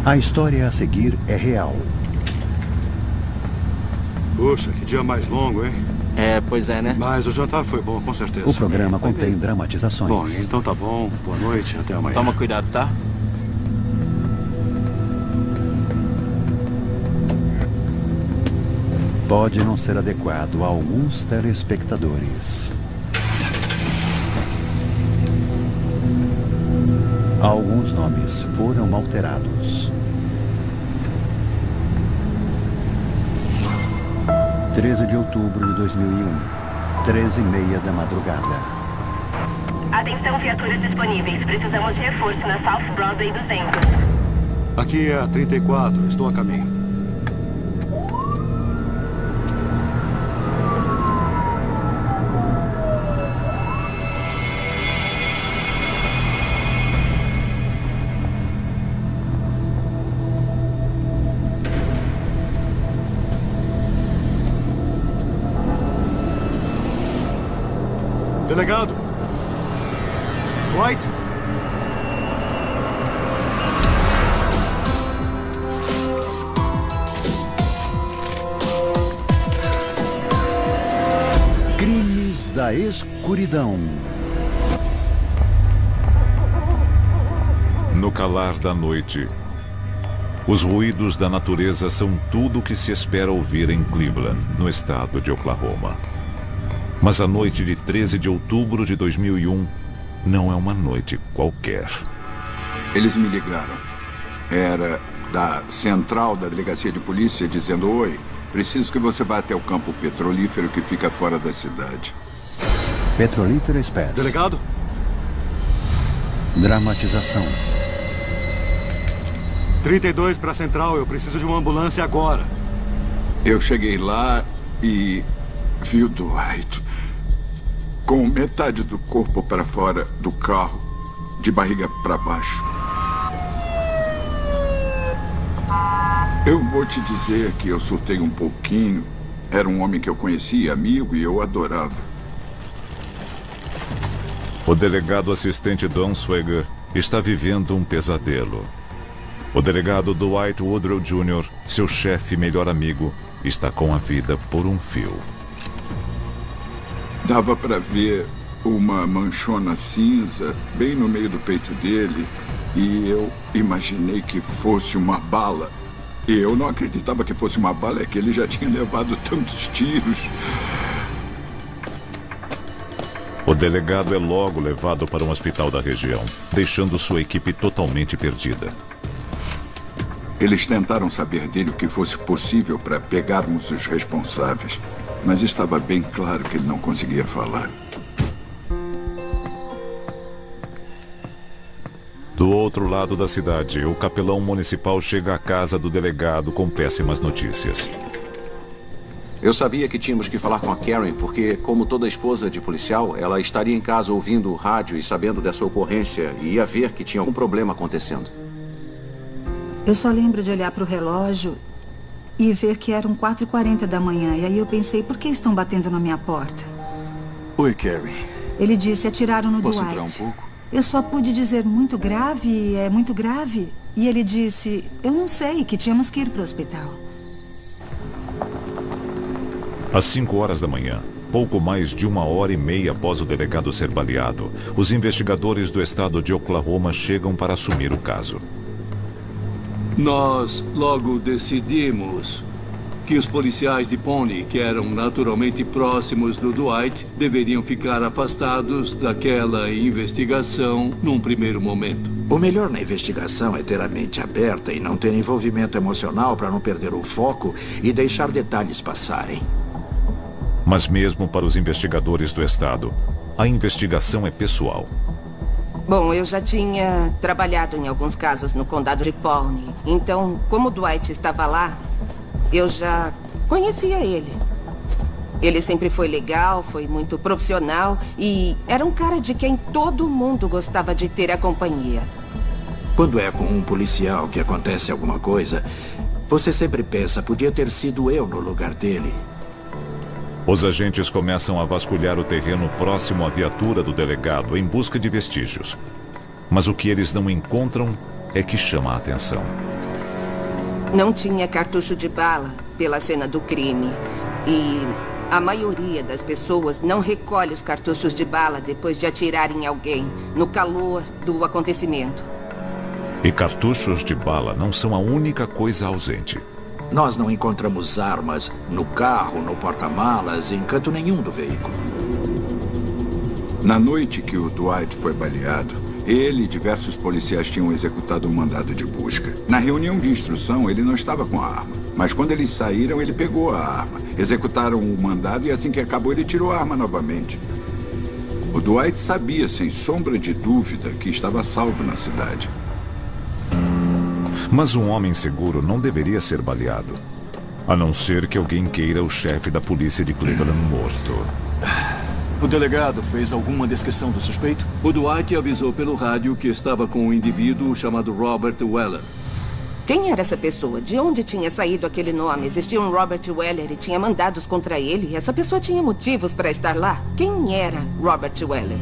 A história a seguir é real. Puxa, que dia mais longo, hein? É, pois é, né? Mas o jantar foi bom, com certeza. O programa contém dramatizações. Bom, então tá bom. Boa noite, até amanhã. Toma cuidado, tá? Pode não ser adequado a alguns telespectadores. Alguns nomes foram alterados. 13 de outubro de 2001, 13h30 da madrugada. Atenção, viaturas disponíveis. Precisamos de reforço na South Broadway 200. Aqui é a 34, estou a caminho. Delegado! White! Crimes da escuridão. No calar da noite, os ruídos da natureza são tudo o que se espera ouvir em Cleveland, no estado de Oklahoma. Mas a noite de 13 de outubro de 2001 não é uma noite qualquer. Eles me ligaram. Era da central da delegacia de polícia dizendo: oi, preciso que você vá até o campo petrolífero que fica fora da cidade. Petrolífero Express. Delegado? Dramatização. 32 para a central, eu preciso de uma ambulância agora. Eu cheguei lá e vi o Dwight com metade do corpo para fora do carro, de barriga para baixo. Eu vou te dizer que eu surtei um pouquinho. Era um homem que eu conhecia, amigo, e eu adorava. O delegado assistente Don Swagger está vivendo um pesadelo. O delegado Dwight Woodrow Jr., seu chefe e melhor amigo, está com a vida por um fio. Dava para ver uma manchona cinza bem no meio do peito dele e eu imaginei que fosse uma bala. E eu não acreditava que fosse uma bala, é que ele já tinha levado tantos tiros. O delegado é logo levado para um hospital da região, deixando sua equipe totalmente perdida. Eles tentaram saber dele o que fosse possível para pegarmos os responsáveis. Mas estava bem claro que ele não conseguia falar. Do outro lado da cidade, o capelão municipal chega à casa do delegado com péssimas notícias. Eu sabia que tínhamos que falar com a Karen, porque, como toda esposa de policial, ela estaria em casa ouvindo o rádio e sabendo dessa ocorrência e ia ver que tinha algum problema acontecendo. Eu só lembro de olhar para o relógio e ver que eram 4h40 da manhã. E aí eu pensei, por que estão batendo na minha porta? Oi, Karen. Ele disse, atiraram no Dwight. Posso entrar um pouco? Eu só pude dizer, muito grave, é muito grave. E ele disse, eu não sei, que tínhamos que ir para o hospital. Às 5 horas da manhã, pouco mais de 1h30 após o delegado ser baleado, os investigadores do estado de Oklahoma chegam para assumir o caso. Nós logo decidimos que os policiais de Pony, que eram naturalmente próximos do Dwight, deveriam ficar afastados daquela investigação num primeiro momento. O melhor na investigação é ter a mente aberta e não ter envolvimento emocional para não perder o foco e deixar detalhes passarem. Mas mesmo para os investigadores do estado, a investigação é pessoal. Bom, eu já tinha trabalhado em alguns casos no condado de Pawnee. Então, como o Dwight estava lá, eu já conhecia ele. Ele sempre foi legal, foi muito profissional e era um cara de quem todo mundo gostava de ter a companhia. Quando é com um policial que acontece alguma coisa, você sempre pensa, podia ter sido eu no lugar dele. Os agentes começam a vasculhar o terreno próximo à viatura do delegado em busca de vestígios. Mas o que eles não encontram é que chama a atenção. Não tinha cartucho de bala pela cena do crime. E a maioria das pessoas não recolhe os cartuchos de bala depois de atirar em alguém, no calor do acontecimento. E cartuchos de bala não são a única coisa ausente. Nós não encontramos armas no carro, no porta-malas, em canto nenhum do veículo. Na noite que o Dwight foi baleado, ele e diversos policiais tinham executado um mandado de busca. Na reunião de instrução, ele não estava com a arma. Mas quando eles saíram, ele pegou a arma. Executaram o mandado e assim que acabou, ele tirou a arma novamente. O Dwight sabia, sem sombra de dúvida, que estava salvo na cidade. Mas um homem seguro não deveria ser baleado. A não ser que alguém queira o chefe da polícia de Cleveland morto. O delegado fez alguma descrição do suspeito? O Dwight avisou pelo rádio que estava com um indivíduo chamado Robert Weller. Quem era essa pessoa? De onde tinha saído aquele nome? Existia um Robert Weller e tinha mandados contra ele. Essa pessoa tinha motivos para estar lá. Quem era Robert Weller?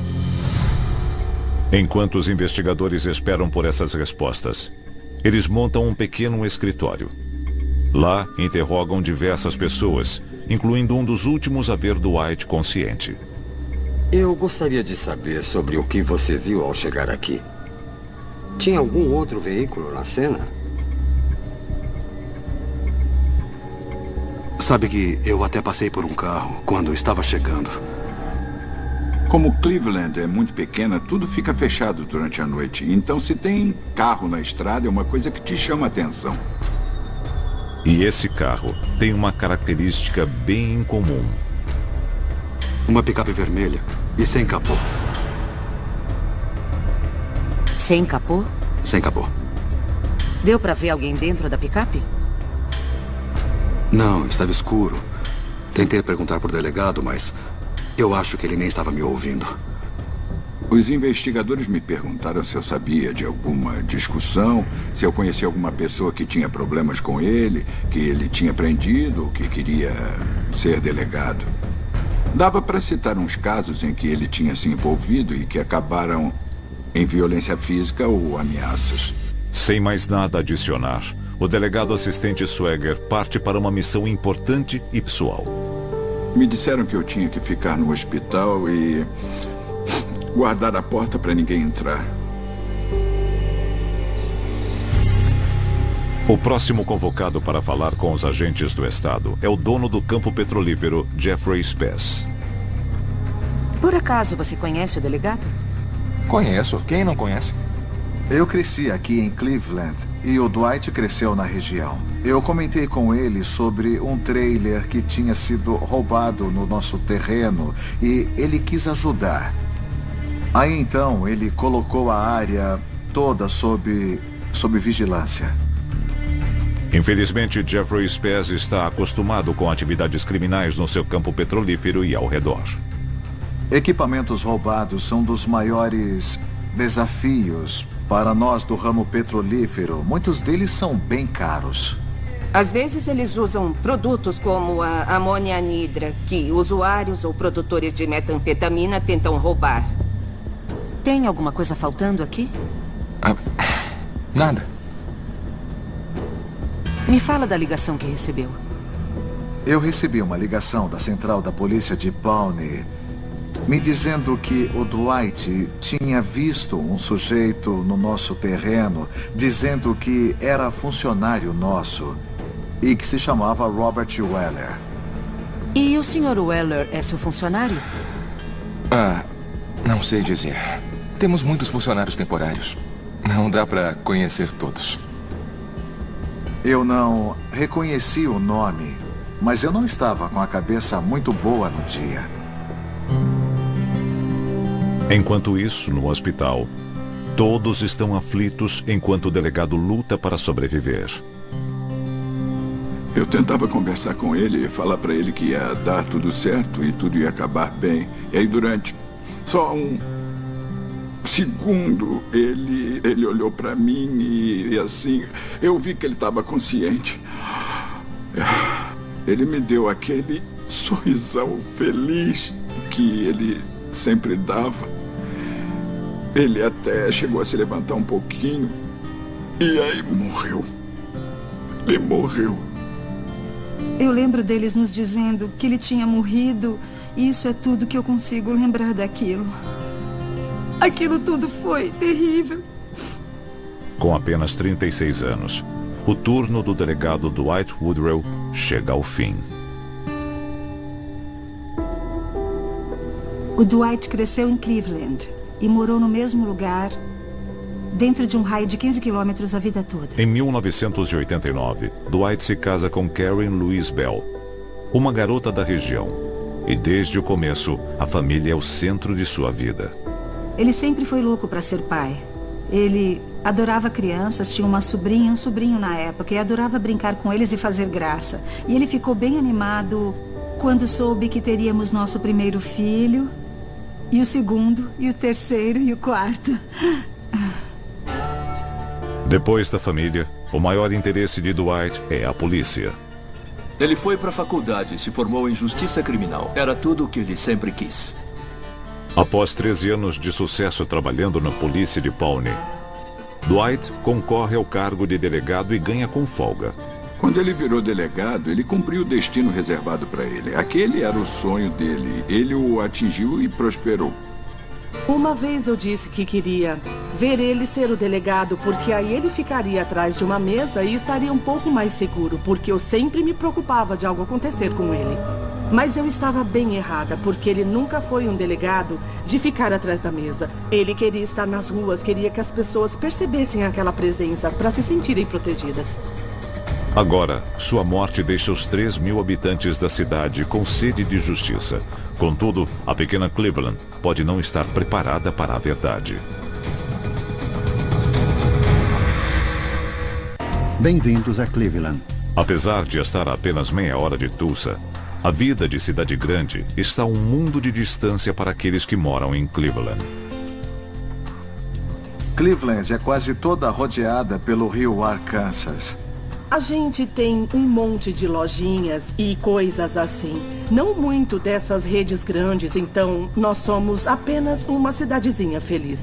Enquanto os investigadores esperam por essas respostas, eles montam um pequeno escritório. Lá, interrogam diversas pessoas, incluindo um dos últimos a ver Dwight consciente. Eu gostaria de saber sobre o que você viu ao chegar aqui. Tinha algum outro veículo na cena? Sabe que eu até passei por um carro quando estava chegando. Como Cleveland é muito pequena, tudo fica fechado durante a noite. Então, se tem carro na estrada, é uma coisa que te chama a atenção. E esse carro tem uma característica bem incomum. Uma picape vermelha e sem capô. Sem capô? Sem capô. Deu pra ver alguém dentro da picape? Não, estava escuro. Tentei perguntar pro delegado, mas eu acho que ele nem estava me ouvindo. Os investigadores me perguntaram se eu sabia de alguma discussão, se eu conhecia alguma pessoa que tinha problemas com ele, que ele tinha prendido, que queria ser delegado. Dava para citar uns casos em que ele tinha se envolvido e que acabaram em violência física ou ameaças. Sem mais nada a adicionar, o delegado assistente Swagger parte para uma missão importante e pessoal. Me disseram que eu tinha que ficar no hospital e guardar a porta para ninguém entrar. O próximo convocado para falar com os agentes do Estado é o dono do campo petrolífero, Jeffrey Spess. Por acaso você conhece o delegado? Conheço. Quem não conhece? Eu cresci aqui em Cleveland e o Dwight cresceu na região. Eu comentei com ele sobre um trailer que tinha sido roubado no nosso terreno e ele quis ajudar. Aí então ele colocou a área toda sob vigilância. Infelizmente, Jeffrey Spess está acostumado com atividades criminais no seu campo petrolífero e ao redor. Equipamentos roubados são dos maiores desafios para nós do ramo petrolífero. Muitos deles são bem caros. Às vezes eles usam produtos como a amônia anidra, que usuários ou produtores de metanfetamina tentam roubar. Tem alguma coisa faltando aqui? Nada. Me fala da ligação que recebeu. Eu recebi uma ligação da central da polícia de Pawnee me dizendo que o Dwight tinha visto um sujeito no nosso terreno dizendo que era funcionário nosso e que se chamava Robert Weller. E o Sr. Weller é seu funcionário? Não sei dizer. Temos muitos funcionários temporários. Não dá para conhecer todos. Eu não reconheci o nome, mas eu não estava com a cabeça muito boa no dia. Enquanto isso, no hospital, todos estão aflitos enquanto o delegado luta para sobreviver. Eu tentava conversar com ele e falar para ele que ia dar tudo certo e tudo ia acabar bem. E aí, durante só um segundo, ele olhou para mim e assim, eu vi que ele estava consciente. Ele me deu aquele sorrisão feliz que ele sempre dava. Ele até chegou a se levantar um pouquinho e aí morreu. Ele morreu. Eu lembro deles nos dizendo que ele tinha morrido. E isso é tudo que eu consigo lembrar daquilo. Aquilo tudo foi terrível. Com apenas 36 anos, o turno do delegado Dwight Woodrow chega ao fim. O Dwight cresceu em Cleveland e morou no mesmo lugar, dentro de um raio de 15 quilômetros a vida toda. Em 1989, Dwight se casa com Karen Louise Bell, uma garota da região. E desde o começo, a família é o centro de sua vida. Ele sempre foi louco para ser pai. Ele adorava crianças, tinha uma sobrinha e um sobrinho na época, e adorava brincar com eles e fazer graça. E ele ficou bem animado quando soube que teríamos nosso primeiro filho, e o segundo, e o terceiro, e o quarto. Depois da família, o maior interesse de Dwight é a polícia. Ele foi para a faculdade e se formou em justiça criminal. Era tudo o que ele sempre quis. Após 13 anos de sucesso trabalhando na polícia de Pawnee, Dwight concorre ao cargo de delegado e ganha com folga. Quando ele virou delegado, ele cumpriu o destino reservado para ele. Aquele era o sonho dele. Ele o atingiu e prosperou. Uma vez eu disse que queria ver ele ser o delegado, porque aí ele ficaria atrás de uma mesa e estaria um pouco mais seguro, porque eu sempre me preocupava de algo acontecer com ele. Mas eu estava bem errada, porque ele nunca foi um delegado de ficar atrás da mesa. Ele queria estar nas ruas, queria que as pessoas percebessem aquela presença para se sentirem protegidas. Agora, sua morte deixa os 3.000 habitantes da cidade com sede de justiça. Contudo, a pequena Cleveland pode não estar preparada para a verdade. Bem-vindos a Cleveland. Apesar de estar a apenas meia hora de Tulsa, a vida de cidade grande está um mundo de distância para aqueles que moram em Cleveland. Cleveland é quase toda rodeada pelo rio Arkansas. A gente tem um monte de lojinhas e coisas assim. Não muito dessas redes grandes, então nós somos apenas uma cidadezinha feliz.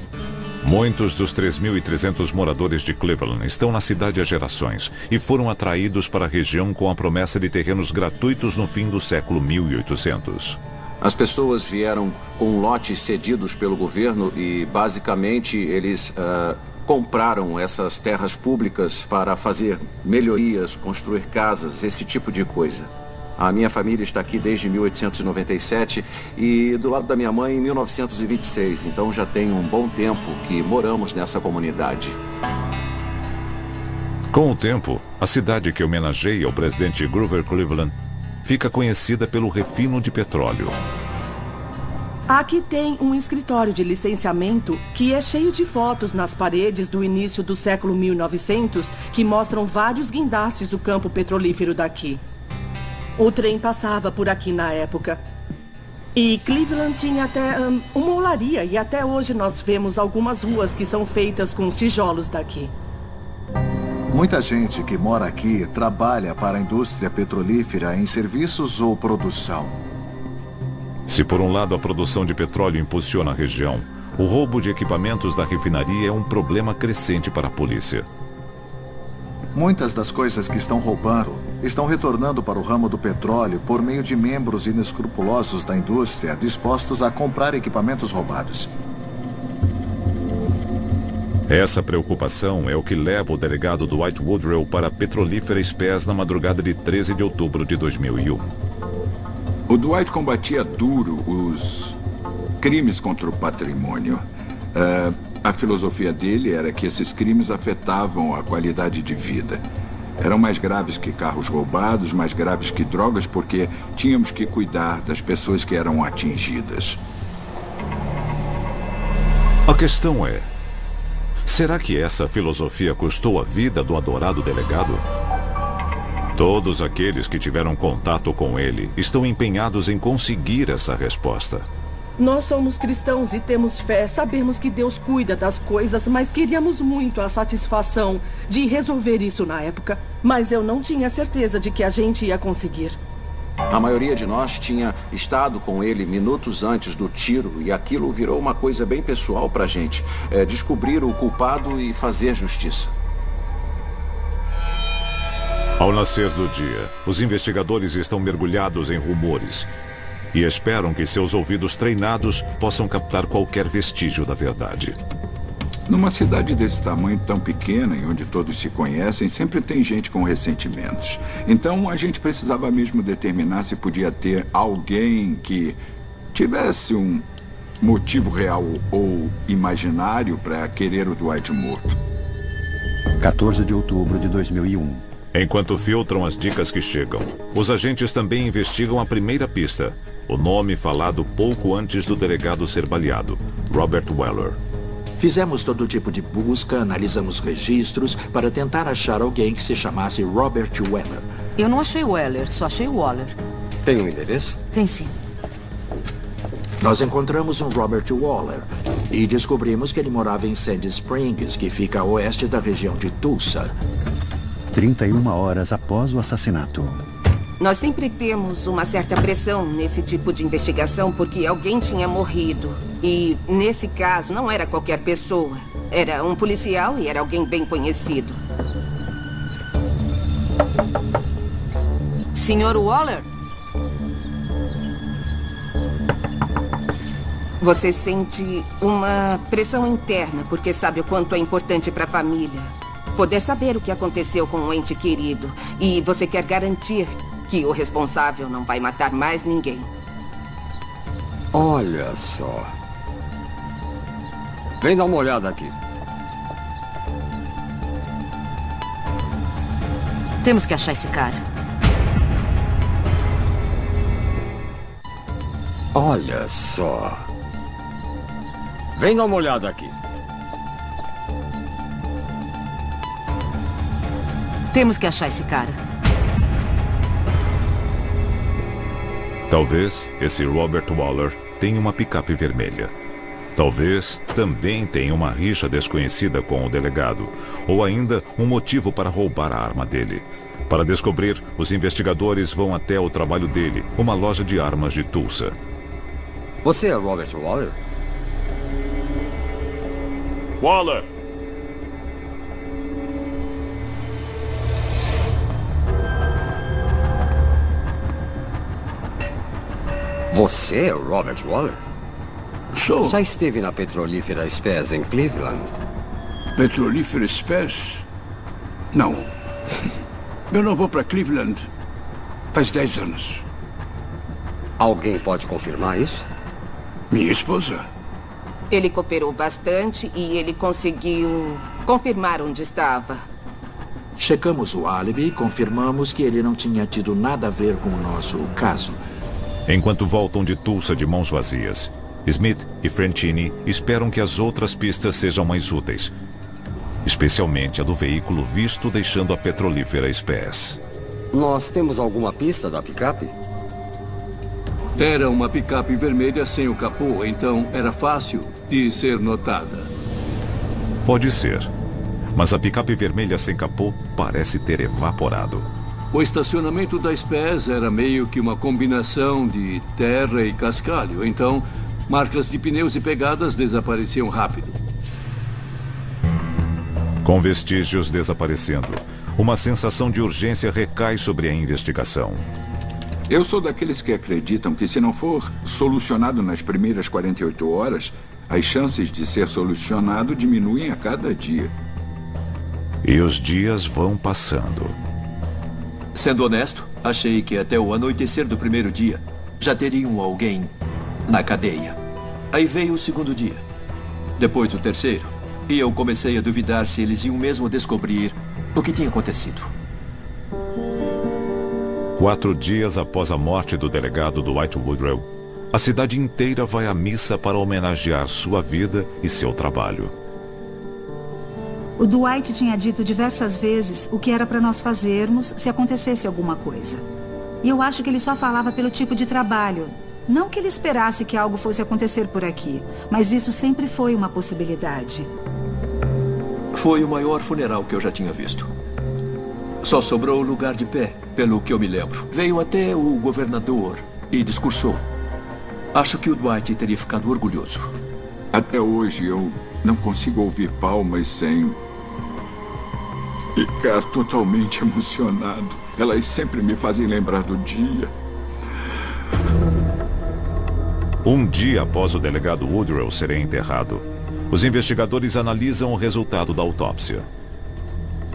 Muitos dos 3.300 moradores de Cleveland estão na cidade há gerações e foram atraídos para a região com a promessa de terrenos gratuitos no fim do século 1800. As pessoas vieram com lotes cedidos pelo governo e, basicamente, eles compraram essas terras públicas para fazer melhorias, construir casas, esse tipo de coisa. A minha família está aqui desde 1897 e do lado da minha mãe em 1926. Então já tem um bom tempo que moramos nessa comunidade. Com o tempo, a cidade que homenageia o presidente Grover Cleveland fica conhecida pelo refino de petróleo. Aqui tem um escritório de licenciamento que é cheio de fotos nas paredes do início do século 1900 que mostram vários guindastes do campo petrolífero daqui. O trem passava por aqui na época. E Cleveland tinha até uma olaria e até hoje nós vemos algumas ruas que são feitas com os tijolos daqui. Muita gente que mora aqui trabalha para a indústria petrolífera em serviços ou produção. Se por um lado a produção de petróleo impulsiona a região, o roubo de equipamentos da refinaria é um problema crescente para a polícia. Muitas das coisas que estão roubando estão retornando para o ramo do petróleo por meio de membros inescrupulosos da indústria dispostos a comprar equipamentos roubados. Essa preocupação é o que leva o delegado Dwight Woodrow para a petrolífera Spes na madrugada de 13 de outubro de 2001. O Dwight combatia duro os crimes contra o patrimônio. A filosofia dele era que esses crimes afetavam a qualidade de vida. Eram mais graves que carros roubados, mais graves que drogas, porque tínhamos que cuidar das pessoas que eram atingidas. A questão é, será que essa filosofia custou a vida do adorado delegado? Todos aqueles que tiveram contato com ele estão empenhados em conseguir essa resposta. Nós somos cristãos e temos fé, sabemos que Deus cuida das coisas, mas queríamos muito a satisfação de resolver isso na época. Mas eu não tinha certeza de que a gente ia conseguir. A maioria de nós tinha estado com ele minutos antes do tiro e aquilo virou uma coisa bem pessoal pra gente. Descobrir o culpado e fazer justiça. Ao nascer do dia, os investigadores estão mergulhados em rumores e esperam que seus ouvidos treinados possam captar qualquer vestígio da verdade. Numa cidade desse tamanho tão pequena, e onde todos se conhecem, sempre tem gente com ressentimentos. Então a gente precisava mesmo determinar se podia ter alguém que tivesse um motivo real ou imaginário para querer o Dwight morto. 14 de outubro de 2001. Enquanto filtram as dicas que chegam, os agentes também investigam a primeira pista, o nome falado pouco antes do delegado ser baleado, Robert Weller. Fizemos todo tipo de busca, analisamos registros para tentar achar alguém que se chamasse Robert Weller. Eu não achei Weller, só achei Waller. Tem um endereço? Tem sim. Nós encontramos um Robert Waller e descobrimos que ele morava em Sandy Springs, que fica a oeste da região de Tulsa. 31 horas após o assassinato. Nós sempre temos uma certa pressão nesse tipo de investigação porque alguém tinha morrido. E, nesse caso, não era qualquer pessoa. Era um policial e era alguém bem conhecido. Senhor Waller? Você sente uma pressão interna porque sabe o quanto é importante para a família poder saber o que aconteceu com um ente querido. E você quer garantir que o responsável não vai matar mais ninguém. Olha só. Vem dar uma olhada aqui. Temos que achar esse cara. Olha só. Vem dar uma olhada aqui. Temos que achar esse cara. Talvez esse Robert Waller tenha uma picape vermelha. Talvez também tenha uma rixa desconhecida com o delegado. Ou ainda um motivo para roubar a arma dele. Para descobrir, os investigadores vão até o trabalho dele, uma loja de armas de Tulsa. Você é Robert Waller? Waller! Você é o Robert Waller? Sou. Já esteve na petrolífera Spes em Cleveland? Petrolífera Spes? Não. Eu não vou para Cleveland faz 10 anos. Alguém pode confirmar isso? Minha esposa. Ele cooperou bastante e ele conseguiu confirmar onde estava. Checamos o álibi e confirmamos que ele não tinha tido nada a ver com o nosso caso. Enquanto voltam de Tulsa de mãos vazias, Smith e Francini esperam que as outras pistas sejam mais úteis. Especialmente a do veículo visto deixando a petrolífera Spes. Nós temos alguma pista da picape? Era uma picape vermelha sem o capô, então era fácil de ser notada. Pode ser. Mas a picape vermelha sem capô parece ter evaporado. O estacionamento da Spes era meio que uma combinação de terra e cascalho. Então, marcas de pneus e pegadas desapareciam rápido. Com vestígios desaparecendo, uma sensação de urgência recai sobre a investigação. Eu sou daqueles que acreditam que se não for solucionado nas primeiras 48 horas, as chances de ser solucionado diminuem a cada dia. E os dias vão passando. Sendo honesto, achei que até o anoitecer do primeiro dia já teriam alguém na cadeia. Aí veio o segundo dia, depois o terceiro, e eu comecei a duvidar se eles iam mesmo descobrir o que tinha acontecido. 4 dias após a morte do delegado Dwight Woodrow, a cidade inteira vai à missa para homenagear sua vida e seu trabalho. O Dwight tinha dito diversas vezes o que era para nós fazermos se acontecesse alguma coisa. E eu acho que ele só falava pelo tipo de trabalho. Não que ele esperasse que algo fosse acontecer por aqui, mas isso sempre foi uma possibilidade. Foi o maior funeral que eu já tinha visto. Só sobrou lugar de pé, pelo que eu me lembro. Veio até o governador e discursou. Acho que o Dwight teria ficado orgulhoso. Até hoje eu não consigo ouvir palmas sem ficar totalmente emocionado. Elas sempre me fazem lembrar do dia. Um dia após o delegado Woodrow ser enterrado, os investigadores analisam o resultado da autópsia.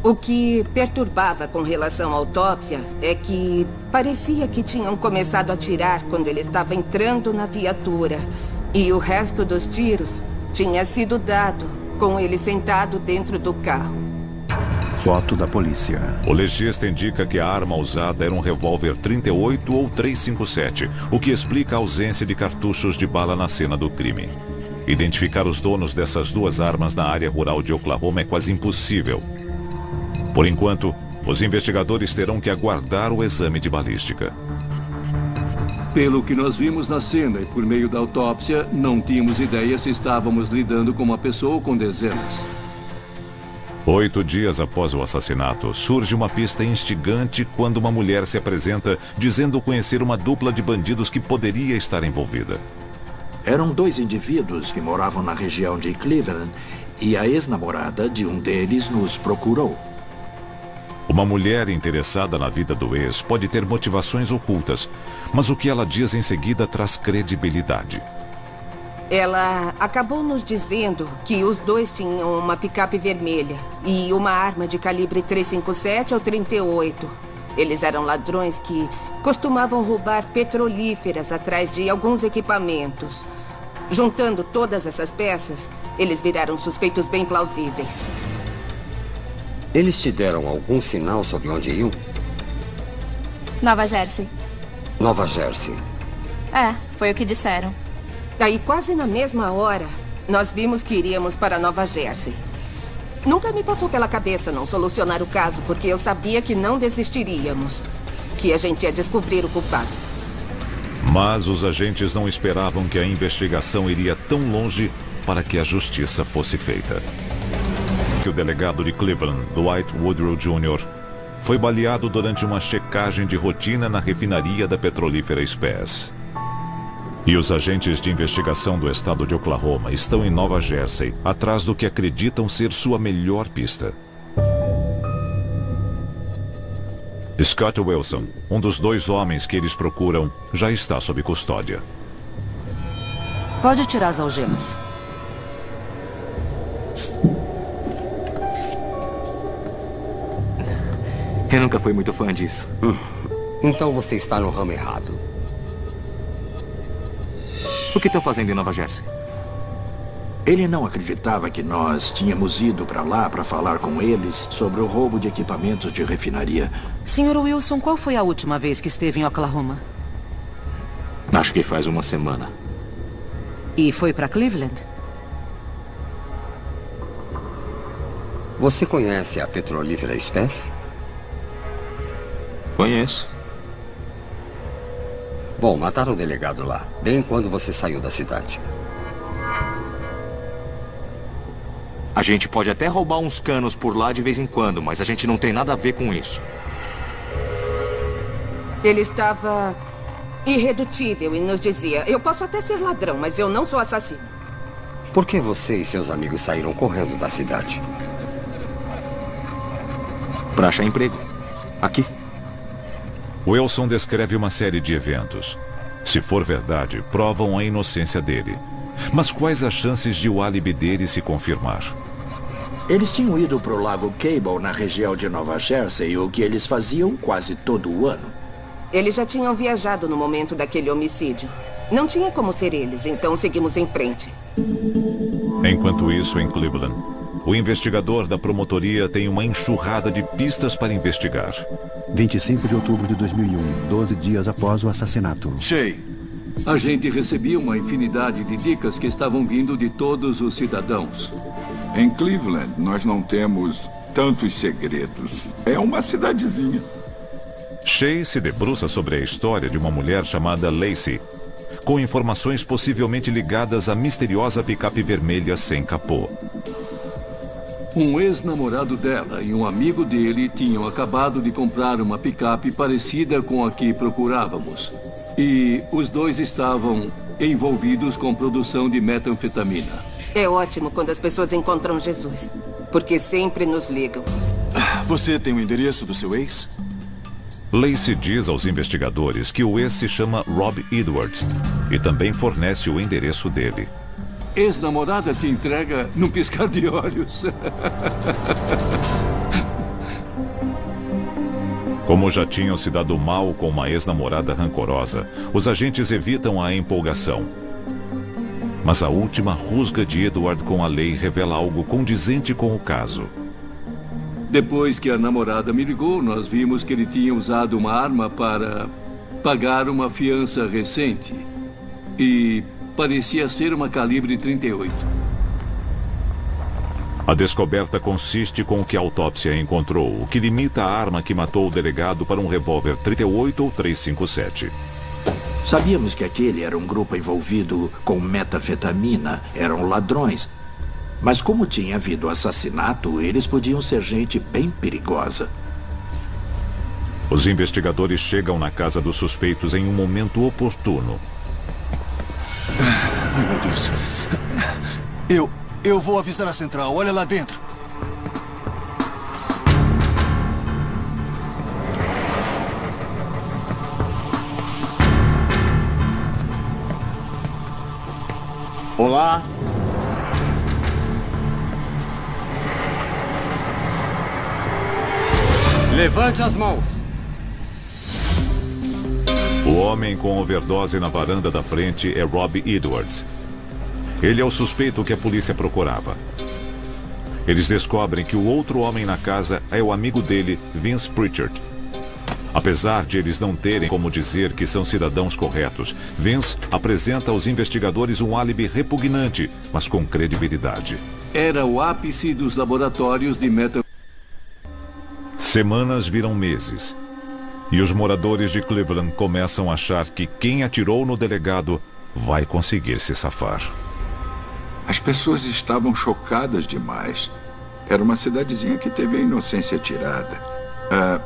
O que perturbava com relação à autópsia é que parecia que tinham começado a atirar quando ele estava entrando na viatura. E o resto dos tiros tinha sido dado com ele sentado dentro do carro. Foto da polícia. O legista indica que a arma usada era um revólver 38 ou 357, o que explica a ausência de cartuchos de bala na cena do crime. Identificar os donos dessas duas armas na área rural de Oklahoma é quase impossível. Por enquanto, os investigadores terão que aguardar o exame de balística. Pelo que nós vimos na cena e por meio da autópsia, não tínhamos ideia se estávamos lidando com uma pessoa ou com dezenas. 8 dias após o assassinato, surge uma pista instigante quando uma mulher se apresenta dizendo conhecer uma dupla de bandidos que poderia estar envolvida. Eram 2 indivíduos que moravam na região de Cleveland e a ex-namorada de um deles nos procurou. Uma mulher interessada na vida do ex pode ter motivações ocultas, mas o que ela diz em seguida traz credibilidade. Ela acabou nos dizendo que os dois tinham uma picape vermelha e uma arma de calibre 357 ou 38. Eles eram ladrões que costumavam roubar petrolíferas atrás de alguns equipamentos. Juntando todas essas peças, eles viraram suspeitos bem plausíveis. Eles te deram algum sinal sobre onde iam? Nova Jersey. Nova Jersey. É, foi o que disseram. Aí, quase na mesma hora, nós vimos que iríamos para Nova Jersey. Nunca me passou pela cabeça não solucionar o caso, porque eu sabia que não desistiríamos. Que a gente ia descobrir o culpado. Mas os agentes não esperavam que a investigação iria tão longe para que a justiça fosse feita. Que o delegado de Cleveland, Dwight Woodrow Jr., foi baleado durante uma checagem de rotina na refinaria da petrolífera Spes. E os agentes de investigação do estado de Oklahoma estão em Nova Jersey, atrás do que acreditam ser sua melhor pista. Scott Wilson, um dos 2 homens que eles procuram, já está sob custódia. Pode tirar as algemas. Eu nunca fui muito fã disso. Então você está no ramo errado. O que estão fazendo em Nova Jersey? Ele não acreditava que nós tínhamos ido para lá para falar com eles sobre o roubo de equipamentos de refinaria. Sr. Wilson, qual foi a última vez que esteve em Oklahoma? Acho que faz uma semana. E foi para Cleveland? Você conhece a petrolífera Spes? Conheço. Bom, mataram o delegado lá, bem quando você saiu da cidade. A gente pode até roubar uns canos por lá de vez em quando, mas a gente não tem nada a ver com isso. Ele estava irredutível e nos dizia: eu posso até ser ladrão, mas eu não sou assassino. Por que você e seus amigos saíram correndo da cidade? Para achar emprego. Aqui. Wilson descreve uma série de eventos. Se for verdade, provam a inocência dele. Mas quais as chances de o álibi dele se confirmar? Eles tinham ido para o Lago Cable, na região de Nova Jersey, o que eles faziam quase todo o ano. Eles já tinham viajado no momento daquele homicídio. Não tinha como ser eles, então seguimos em frente. Enquanto isso, em Cleveland, o investigador da promotoria tem uma enxurrada de pistas para investigar. 25 de outubro de 2001, 12 dias após o assassinato. Shay. A gente recebia uma infinidade de dicas que estavam vindo de todos os cidadãos. Em Cleveland, nós não temos tantos segredos. É uma cidadezinha. Shay se debruça sobre a história de uma mulher chamada Lacey, com informações possivelmente ligadas à misteriosa picape vermelha sem capô. Um ex-namorado dela e um amigo dele tinham acabado de comprar uma picape parecida com a que procurávamos. E os dois estavam envolvidos com produção de metanfetamina. É ótimo quando as pessoas encontram Jesus, porque sempre nos ligam. Você tem o endereço do seu ex? Lacey diz aos investigadores que o ex se chama Rob Edwards e também fornece o endereço dele. Ex-namorada te entrega num piscar de olhos. Como já tinham se dado mal com uma ex-namorada rancorosa, os agentes evitam a empolgação. Mas a última rusga de Edward com a lei revela algo condizente com o caso. Depois que a namorada me ligou, nós vimos que ele tinha usado uma arma para pagar uma fiança recente. E parecia ser uma calibre 38. A descoberta consiste com o que a autópsia encontrou, o que limita a arma que matou o delegado para um revólver 38 ou 357. Sabíamos que aquele era um grupo envolvido com metafetamina, eram ladrões. Mas como tinha havido assassinato, eles podiam ser gente bem perigosa. Os investigadores chegam na casa dos suspeitos em um momento oportuno. Ai, meu Deus. Eu vou avisar a central. Olha lá dentro. Olá. Levante as mãos. O homem com overdose na varanda da frente é Rob Edwards. Ele é o suspeito que a polícia procurava. Eles descobrem que o outro homem na casa é o amigo dele, Vince Pritchard. Apesar de eles não terem como dizer que são cidadãos corretos, Vince apresenta aos investigadores um álibi repugnante, mas com credibilidade. Era o ápice dos laboratórios de metanfetamina. Semanas viram meses. E os moradores de Cleveland começam a achar que quem atirou no delegado vai conseguir se safar. As pessoas estavam chocadas demais. Era uma cidadezinha que teve a inocência tirada.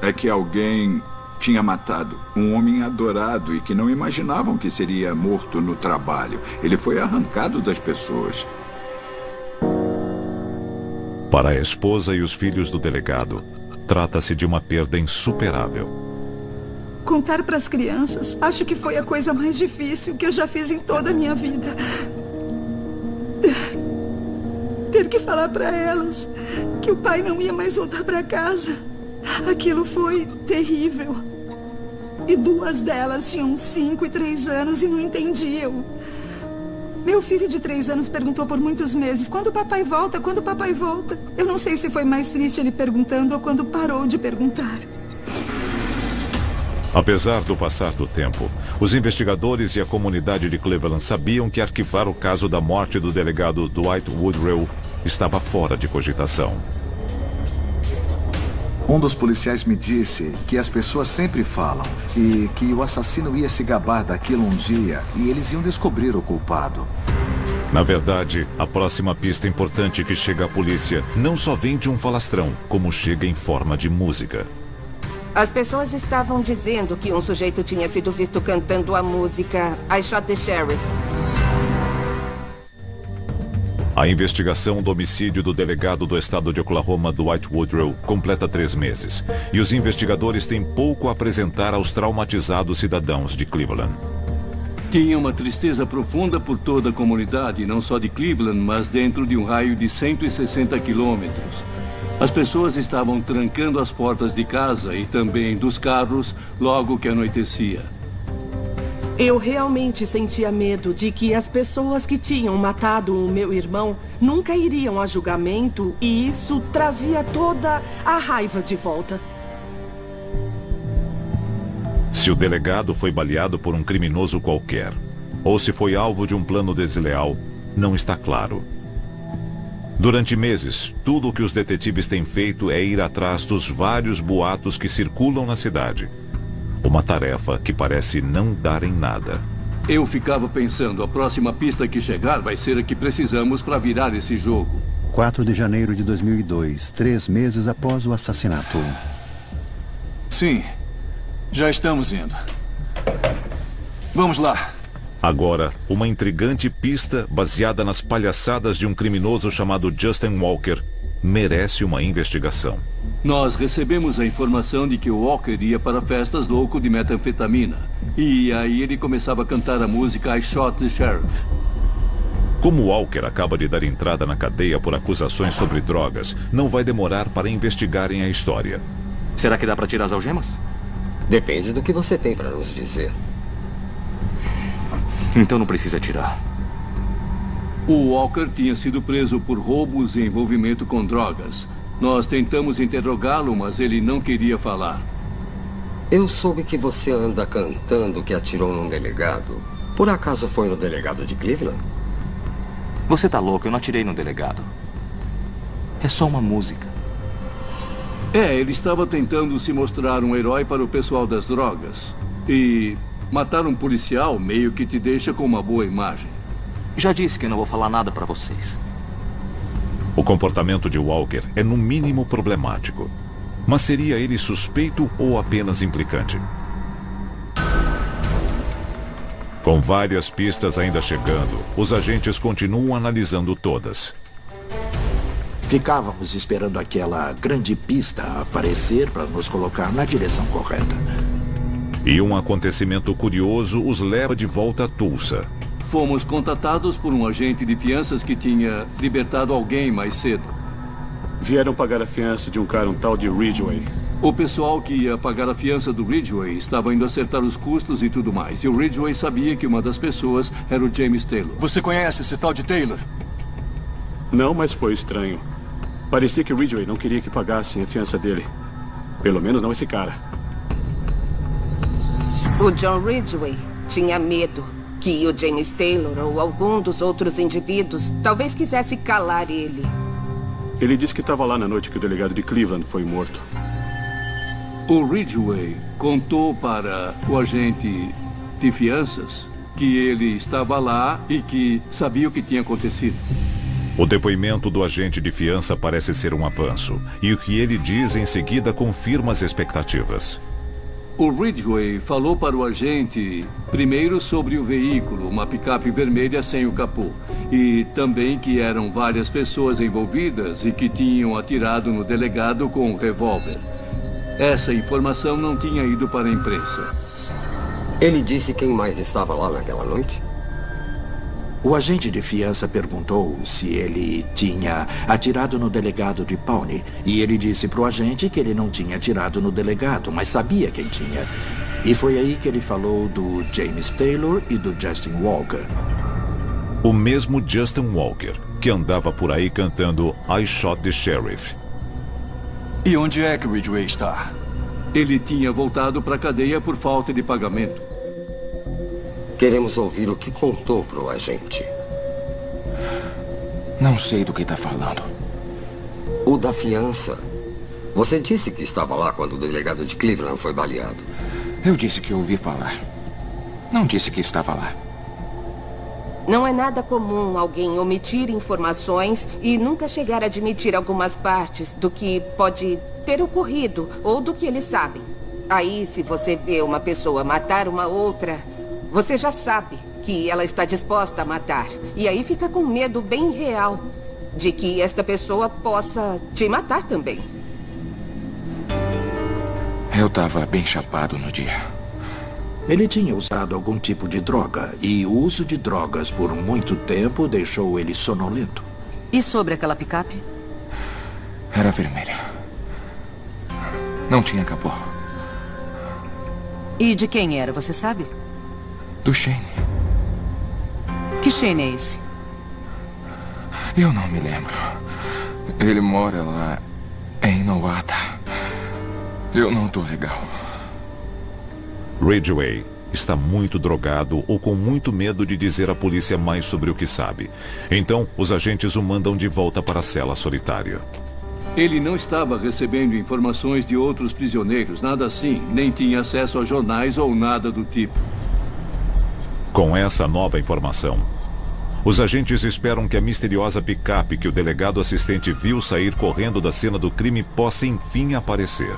É que alguém tinha matado um homem adorado e que não imaginavam que seria morto no trabalho. Ele foi arrancado das pessoas. Para a esposa e os filhos do delegado, trata-se de uma perda insuperável. Contar para as crianças, acho que foi a coisa mais difícil que eu já fiz em toda a minha vida. Ter que falar para elas que o pai não ia mais voltar para casa. Aquilo foi terrível. E duas delas tinham 5 e 3 anos e não entendiam. Meu filho de 3 anos perguntou por muitos meses: quando o papai volta? Quando o papai volta? Eu não sei se foi mais triste ele perguntando ou quando parou de perguntar. Apesar do passar do tempo, os investigadores e a comunidade de Cleveland sabiam que arquivar o caso da morte do delegado Dwight Woodrow estava fora de cogitação. Um dos policiais me disse que as pessoas sempre falam e que o assassino ia se gabar daquilo um dia e eles iam descobrir o culpado. Na verdade, a próxima pista importante que chega à polícia não só vem de um falastrão, como chega em forma de música. As pessoas estavam dizendo que um sujeito tinha sido visto cantando a música I Shot the Sheriff. A investigação do homicídio do delegado do estado de Oklahoma, Dwight Woodrow, completa 3 meses. E os investigadores têm pouco a apresentar aos traumatizados cidadãos de Cleveland. Tinha uma tristeza profunda por toda a comunidade, não só de Cleveland, mas dentro de um raio de 160 quilômetros. As pessoas estavam trancando as portas de casa e também dos carros logo que anoitecia. Eu realmente sentia medo de que as pessoas que tinham matado o meu irmão nunca iriam a julgamento e isso trazia toda a raiva de volta. Se o delegado foi baleado por um criminoso qualquer, ou se foi alvo de um plano desleal, não está claro. Durante meses, tudo o que os detetives têm feito é ir atrás dos vários boatos que circulam na cidade. Uma tarefa que parece não dar em nada. Eu ficava pensando, a próxima pista que chegar vai ser a que precisamos para virar esse jogo. 4 de janeiro de 2002, 3 meses após o assassinato. Sim, já estamos indo. Vamos lá. Agora, uma intrigante pista baseada nas palhaçadas de um criminoso chamado Justin Walker merece uma investigação. Nós recebemos a informação de que o Walker ia para festas louco de metanfetamina. E aí ele começava a cantar a música I Shot the Sheriff. Como Walker acaba de dar entrada na cadeia por acusações sobre drogas, não vai demorar para investigarem a história. Será que dá para tirar as algemas? Depende do que você tem para nos dizer. Então não precisa tirar. O Walker tinha sido preso por roubos e envolvimento com drogas. Nós tentamos interrogá-lo, mas ele não queria falar. Eu soube que você anda cantando que atirou num delegado. Por acaso foi no delegado de Cleveland? Você tá louco, eu não atirei no delegado. É só uma música. Ele estava tentando se mostrar um herói para o pessoal das drogas. E matar um policial meio que te deixa com uma boa imagem. Já disse que não vou falar nada para vocês. O comportamento de Walker é no mínimo problemático. Mas seria ele suspeito ou apenas implicante? Com várias pistas ainda chegando, os agentes continuam analisando todas. Ficávamos esperando aquela grande pista aparecer para nos colocar na direção correta. E um acontecimento curioso os leva de volta a Tulsa. Fomos contatados por um agente de fianças que tinha libertado alguém mais cedo. Vieram pagar a fiança de um cara, um tal de Ridgway. O pessoal que ia pagar a fiança do Ridgway estava indo acertar os custos e tudo mais. E o Ridgway sabia que uma das pessoas era o James Taylor. Você conhece esse tal de Taylor? Não, mas foi estranho. Parecia que o Ridgway não queria que pagassem a fiança dele. Pelo menos não esse cara. O John Ridgway tinha medo que o James Taylor ou algum dos outros indivíduos talvez quisesse calar ele. Ele disse que estava lá na noite que o delegado de Cleveland foi morto. O Ridgway contou para o agente de fianças que ele estava lá e que sabia o que tinha acontecido. O depoimento do agente de fiança parece ser um avanço, e o que ele diz em seguida confirma as expectativas. O Ridgway falou para o agente, primeiro, sobre o veículo, uma picape vermelha sem o capô. E também que eram várias pessoas envolvidas e que tinham atirado no delegado com um revólver. Essa informação não tinha ido para a imprensa. Ele disse quem mais estava lá naquela noite? O agente de fiança perguntou se ele tinha atirado no delegado de Pawnee. E ele disse para o agente que ele não tinha atirado no delegado, mas sabia quem tinha. E foi aí que ele falou do James Taylor e do Justin Walker. O mesmo Justin Walker, que andava por aí cantando I Shot the Sheriff. E onde é que o Ridgway está? Ele tinha voltado para a cadeia por falta de pagamento. Queremos ouvir o que contou para o agente. Não sei do que está falando. O da fiança. Você disse que estava lá quando o delegado de Cleveland foi baleado. Eu disse que ouvi falar. Não disse que estava lá. Não é nada comum alguém omitir informações e nunca chegar a admitir algumas partes do que pode ter ocorrido ou do que eles sabem. Aí, se você vê uma pessoa matar uma outra, você já sabe que ela está disposta a matar. E aí fica com medo bem real de que esta pessoa possa te matar também. Eu estava bem chapado no dia. Ele tinha usado algum tipo de droga, e o uso de drogas por muito tempo deixou ele sonolento. E sobre aquela picape? Era vermelha. Não tinha capô. E de quem era, você sabe? Do Shane. Que Shane é esse? Eu não me lembro. Ele mora lá em Nowata. Eu não tô legal. Ridgway está muito drogado ou com muito medo de dizer à polícia mais sobre o que sabe. Então, os agentes o mandam de volta para a cela solitária. Ele não estava recebendo informações de outros prisioneiros, nada assim. Nem tinha acesso a jornais ou nada do tipo. Com essa nova informação, os agentes esperam que a misteriosa picape que o delegado assistente viu sair correndo da cena do crime possa enfim aparecer.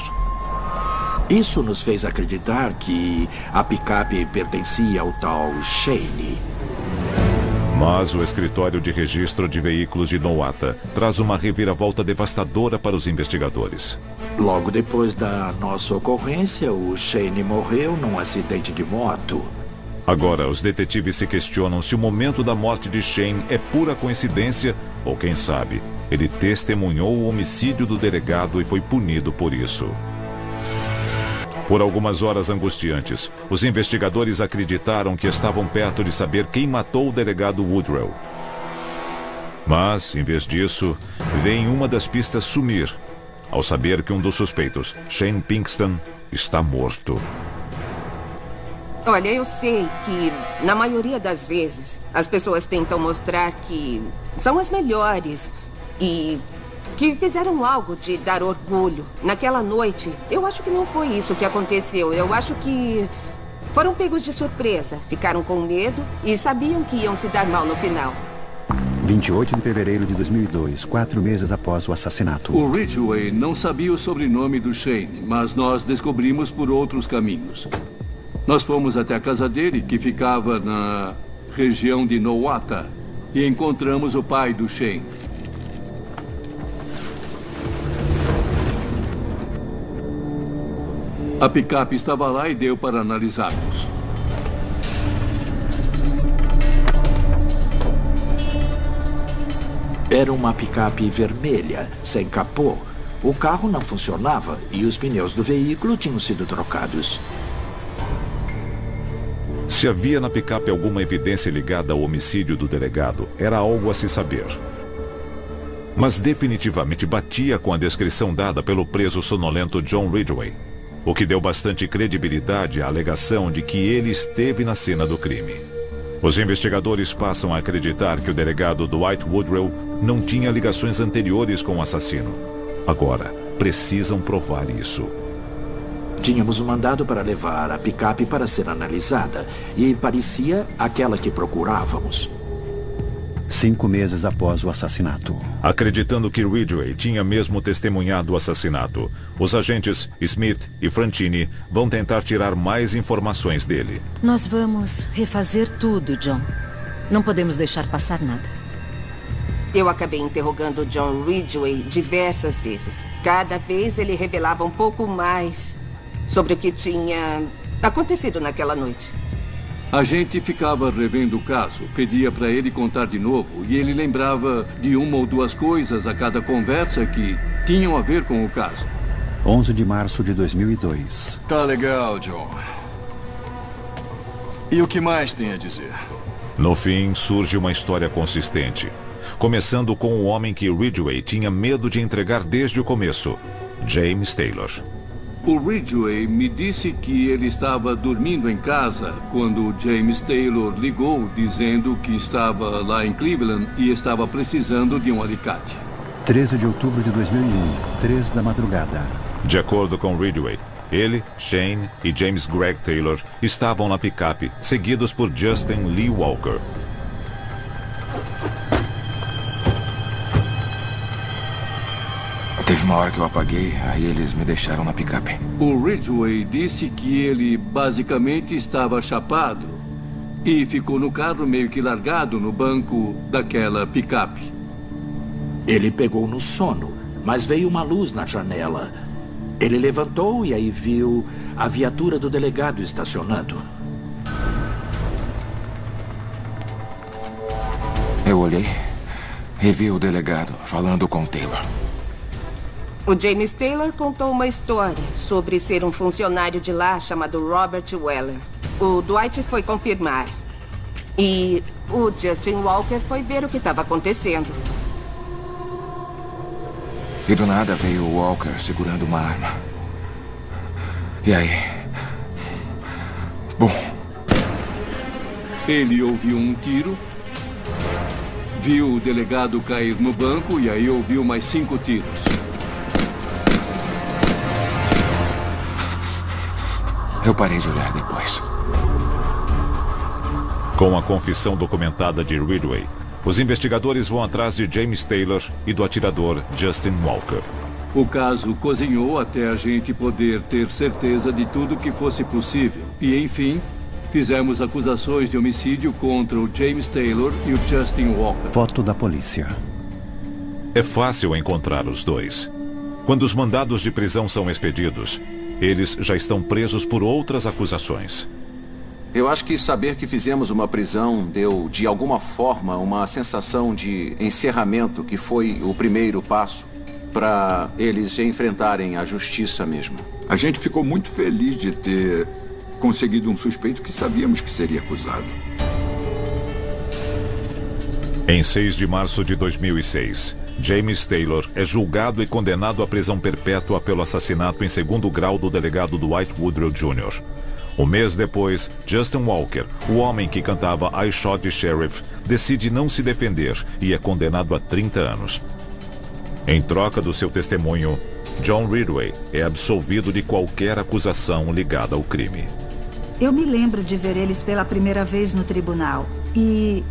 Isso nos fez acreditar que a picape pertencia ao tal Shane. Mas o escritório de registro de veículos de Nowata traz uma reviravolta devastadora para os investigadores. Logo depois da nossa ocorrência, o Shane morreu num acidente de moto. Agora, os detetives se questionam se o momento da morte de Shane é pura coincidência ou, quem sabe, ele testemunhou o homicídio do delegado e foi punido por isso. Por algumas horas angustiantes, os investigadores acreditaram que estavam perto de saber quem matou o delegado Woodrow. Mas, em vez disso, veem uma das pistas sumir, ao saber que um dos suspeitos, Shane Pinkston, está morto. Olha, eu sei que, na maioria das vezes, as pessoas tentam mostrar que são as melhores e que fizeram algo de dar orgulho. Naquela noite, eu acho que não foi isso que aconteceu. Eu acho que foram pegos de surpresa, ficaram com medo e sabiam que iam se dar mal no final. 28 de fevereiro de 2002, 4 meses após o assassinato. O Ridgway não sabia o sobrenome do Shane, mas nós descobrimos por outros caminhos. Nós fomos até a casa dele, que ficava na região de Nowata, e encontramos o pai do Shane. A picape estava lá e deu para analisarmos. Era uma picape vermelha, sem capô. O carro não funcionava e os pneus do veículo tinham sido trocados. Se havia na picape alguma evidência ligada ao homicídio do delegado, era algo a se saber. Mas definitivamente batia com a descrição dada pelo preso sonolento John Ridgway, o que deu bastante credibilidade à alegação de que ele esteve na cena do crime. Os investigadores passam a acreditar que o delegado Dwight Woodrow não tinha ligações anteriores com o assassino. Agora, precisam provar isso. Tínhamos um mandado para levar a picape para ser analisada e parecia aquela que procurávamos. 5 meses após o assassinato. Acreditando que Ridgway tinha mesmo testemunhado o assassinato, os agentes Smith e Francini vão tentar tirar mais informações dele. Nós vamos refazer tudo, John. Não podemos deixar passar nada. Eu acabei interrogando John Ridgway diversas vezes. Cada vez ele revelava um pouco mais sobre o que tinha acontecido naquela noite. A gente ficava revendo o caso, pedia para ele contar de novo e ele lembrava de uma ou duas coisas a cada conversa que tinham a ver com o caso. 11 de março de 2002. Tá legal, John. E o que mais tem a dizer? No fim, surge uma história consistente. Começando com o homem que Ridgway tinha medo de entregar desde o começo, James Taylor. O Ridgway me disse que ele estava dormindo em casa quando James Taylor ligou dizendo que estava lá em Cleveland e estava precisando de um alicate. 13 de outubro de 2001, 3 da madrugada. De acordo com Ridgway, ele, Shane e James Greg Taylor estavam na picape, seguidos por Justin Lee Walker. Teve uma hora que eu apaguei, aí eles me deixaram na picape. O Ridgway disse que ele basicamente estava chapado e ficou no carro meio que largado no banco daquela picape. Ele pegou no sono, mas veio uma luz na janela. Ele levantou e aí viu a viatura do delegado estacionando. Eu olhei e vi o delegado falando com o Taylor. O James Taylor contou uma história sobre ser um funcionário de lá chamado Robert Weller. O Dwight foi confirmar. E o Justin Walker foi ver o que estava acontecendo. E do nada veio o Walker segurando uma arma. E aí? Bom. Ele ouviu um tiro, viu o delegado cair no banco e aí ouviu mais 5 tiros. Eu parei de olhar depois. Com a confissão documentada de Ridgway, os investigadores vão atrás de James Taylor e do atirador Justin Walker. O caso cozinhou até a gente poder ter certeza de tudo que fosse possível. E, enfim, Fizemos acusações de homicídio contra o James Taylor e o Justin Walker. Foto da polícia. É fácil encontrar os dois. Quando os mandados de prisão são expedidos, eles já estão presos por outras acusações. Eu acho que saber que fizemos uma prisão deu, de alguma forma, uma sensação de encerramento que foi o primeiro passo para eles enfrentarem a justiça mesmo. A gente ficou muito feliz de ter conseguido um suspeito que sabíamos que seria acusado. Em 6 de março de 2006, James Taylor é julgado e condenado à prisão perpétua pelo assassinato em segundo grau do delegado Dwight Woodrow Jr. Um mês depois, Justin Walker, o homem que cantava I Shot the Sheriff, decide não se defender e é condenado a 30 anos. Em troca do seu testemunho, John Ridgway é absolvido de qualquer acusação ligada ao crime. Eu me lembro de ver eles pela primeira vez no tribunal e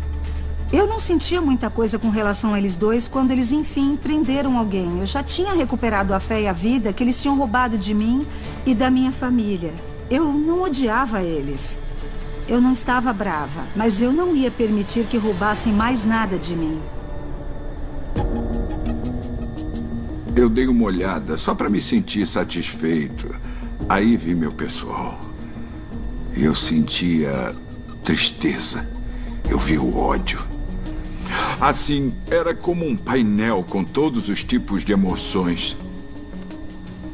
eu não sentia muita coisa com relação a eles dois quando eles, enfim, prenderam alguém. Eu já tinha recuperado a fé e a vida que eles tinham roubado de mim e da minha família. Eu não odiava eles. Eu não estava brava, mas eu não ia permitir que roubassem mais nada de mim. Eu dei uma olhada só para me sentir satisfeito. Aí vi meu pessoal. Eu sentia tristeza. Eu vi o ódio. Assim, era como um painel com todos os tipos de emoções.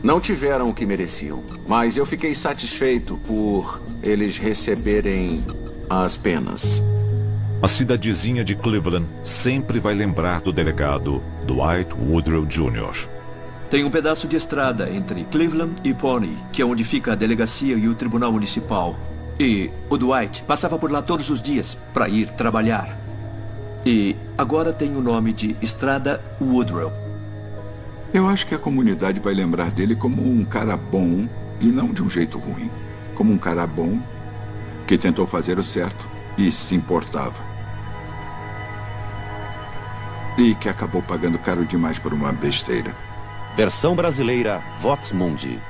Não tiveram o que mereciam, mas eu fiquei satisfeito por eles receberem as penas. A cidadezinha de Cleveland sempre vai lembrar do delegado Dwight Woodrow Jr. Tem um pedaço de estrada entre Cleveland e Pawnee, que é onde fica a delegacia e o tribunal municipal. E o Dwight passava por lá todos os dias para ir trabalhar. E agora tem o nome de Estrada Woodrow. Eu acho que a comunidade vai lembrar dele como um cara bom e não de um jeito ruim. Como um cara bom que tentou fazer o certo e se importava. E que acabou pagando caro demais por uma besteira. Versão brasileira Vox Mundi.